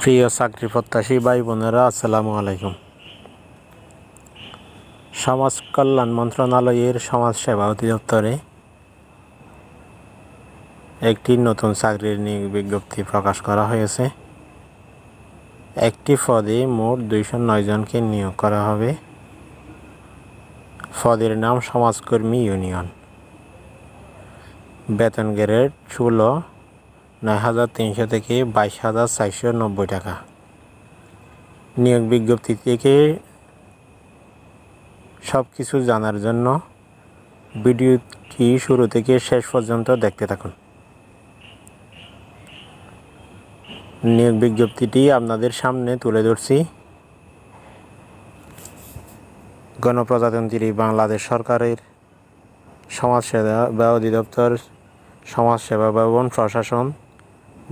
প্রিয় চাকরি প্রত্যাশী ভাই বোনেরা, আসসালামু আলাইকুম। সমাজ কল্যাণ মন্ত্রণালয়ের সমাজ সেবা অধিদপ্তরে একটি নতুন চাকরির নিয়োগ বিজ্ঞপ্তি প্রকাশ করা হয়েছে। একটি পদে মোট 209 জনকে নিয়োগ করা হবে। পদের নাম সমাজকর্মী ইউনিয়ন। বেতন গ্রেড 16, 9,300 থেকে 22,490 টাকা। নিয়োগ বিজ্ঞপ্তি থেকে সব কিছু জানার জন্য ভিডিওটি শুরু থেকে শেষ পর্যন্ত দেখতে থাকুন। নিয়োগ বিজ্ঞপ্তিটি আপনাদের সামনে তুলে ধরছি। গণপ্রজাতন্ত্রী বাংলাদেশ সরকারের সমাজসেবা অধিদপ্তর, সমাজসেবা ভবন, প্রশাসন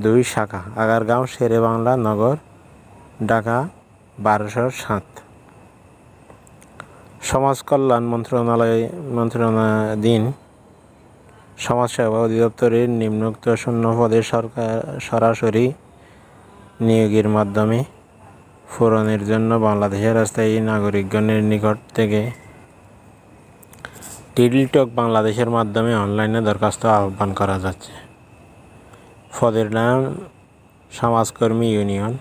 2 শাখা, আগারগাঁও, শেরেবাংলা নগর, ঢাকা 1207। সমাজ কল্যাণ মন্ত্রণালয়াধীন সমাজসেবা অধিদপ্তরের নিম্নোক্ত শূন্য পদে সরাসরি নিয়োগের মাধ্যমে পূরণের জন্য বাংলাদেশের স্থায়ী নাগরিকগণের নিকট থেকে টেলিটক বাংলাদেশের মাধ্যমে অনলাইনে দরখাস্ত আহ্বান করা যাচ্ছে। পদের নাম সমাজকর্মী ইউনিয়ন।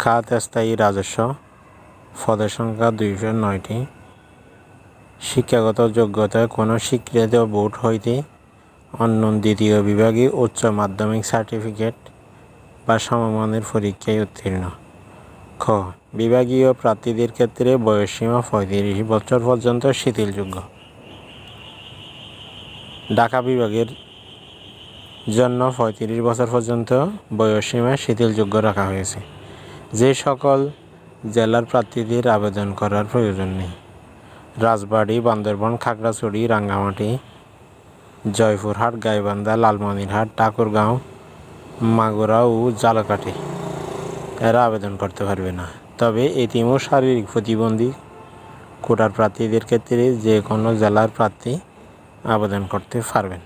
খাত স্থায়ী রাজস্ব। পদের সংখ্যা 209টি। শিক্ষাগত যোগ্যতা কোনো স্বীকৃত বোর্ড হইতে অন্য দ্বিতীয় বিভাগে উচ্চ মাধ্যমিক সার্টিফিকেট বা সমমানের পরীক্ষায় উত্তীর্ণ। খ. বিভাগীয় প্রার্থীদের ক্ষেত্রে বয়সসীমা 35 বছর পর্যন্ত শিথিলযোগ্য। ঢাকা বিভাগের জন্য 35 বছর পর্যন্ত বয়সসীমা শিথিলযোগ্য রাখা হয়েছে। যে সকল জেলার প্রার্থীদের আবেদন করার প্রয়োজন নেই: রাজবাড়ী, বান্দরবান, খাগড়াছড়ি, রাঙ্গামাটি, জয়পুরহাট, গাইবান্ধা, লালমনিরহাট, ঠাকুরগাঁও, মাগুরা ও ঝালকাঠি এরা আবেদন করতে পারবে না। তবে এতিম ও শারীরিক প্রতিবন্ধী কোটার প্রার্থীদের ক্ষেত্রে যে কোনো জেলার প্রার্থী আবেদন করতে পারবেন।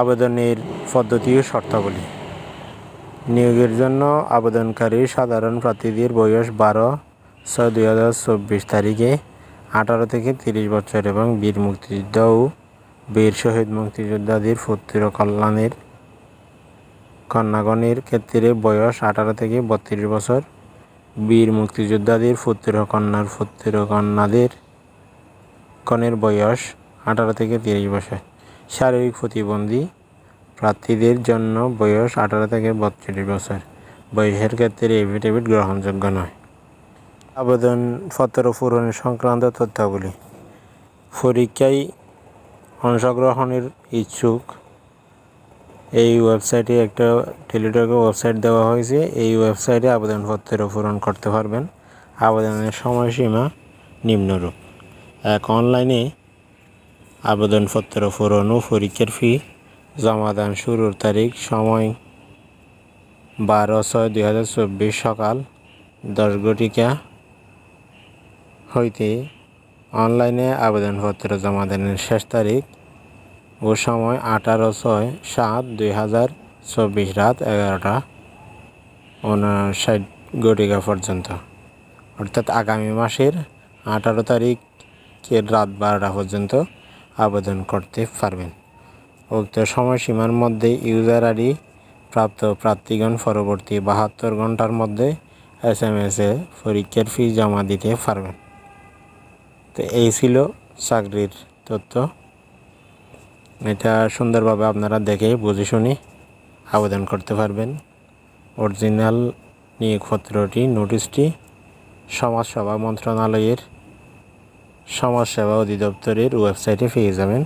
আবেদনের পদ্ধতি ও শর্তাবলী। নিয়োগের জন্য আবেদনকারী সাধারণ প্রার্থীদের বয়স 12/6/2024 তারিখে 18 থেকে 30 বছর এবং বীর মুক্তিযোদ্ধা ও বীর শহীদ মুক্তিযোদ্ধাদের পুত্র কন্যাগণের ক্ষেত্রে বয়স 18 থেকে 32 বছর। বীর মুক্তিযোদ্ধাদের পুত্র কন্যাদের গণের বয়স 18 থেকে 30 বছর। শারীরিক প্রতিবন্ধী প্রার্থীদের জন্য বয়স 18 থেকে 32 বছর। বয়সের ক্ষেত্রে এফিডেভিট গ্রহণযোগ্য নয়। আবেদনপত্র পূরণের সংক্রান্ত তথ্যাবলী। পরীক্ষায় অংশগ্রহণের ইচ্ছুক এই ওয়েবসাইটে একটা টেলিটকের ওয়েবসাইট দেওয়া হয়েছে। এই ওয়েবসাইটে আবেদনপত্র পূরণ করতে পারবেন। আবেদনের সময়সীমা নিম্নরূপ: 1. অনলাইনে আবেদনপত্র পূরণ ও পরীক্ষার ফি জমাদান শুরুর তারিখ সময় 12/6/2024 সকাল 10 ঘটিকা হইতে অনলাইনে আবেদনপত্র জমাদানের শেষ তারিখ ও সময় 18/6/2024 রাত 11:59 ঘটিকা পর্যন্ত, অর্থাৎ আগামী মাসের 18 তারিখের রাত 12টা পর্যন্ত আবেদন করতে পারবেন। উক্ত সময়সীমার মধ্যে ইউজার আইডি প্রাপ্ত প্রার্থীগণ পরবর্তী 72 ঘন্টার মধ্যে SMS-এ পরীক্ষার ফি জমা দিতে পারবেন। তো এই ছিল চাকরির তথ্য। এটা সুন্দরভাবে আপনারা দেখে বুঝে শুনে আবেদন করতে পারবেন। অরিজিনাল নিয়োগপত্রটি, নোটিশটি সমাজসেবা মন্ত্রণালয়ের সমাজসেবা অধিদপ্তরের ওয়েবসাইটে পেয়ে যাবেন।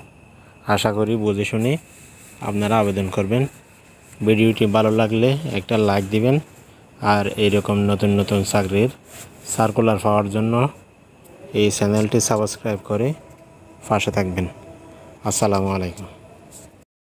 আশা করি বুঝে শুনে আপনারা আবেদন করবেন। ভিডিওটি ভালো লাগলে একটা লাইক দিবেন, আর এইরকম নতুন নতুন চাকরির সার্কুলার পাওয়ার জন্য এই চ্যানেলটি সাবস্ক্রাইব করে পাশে থাকবেন। আসসালামু আলাইকুম।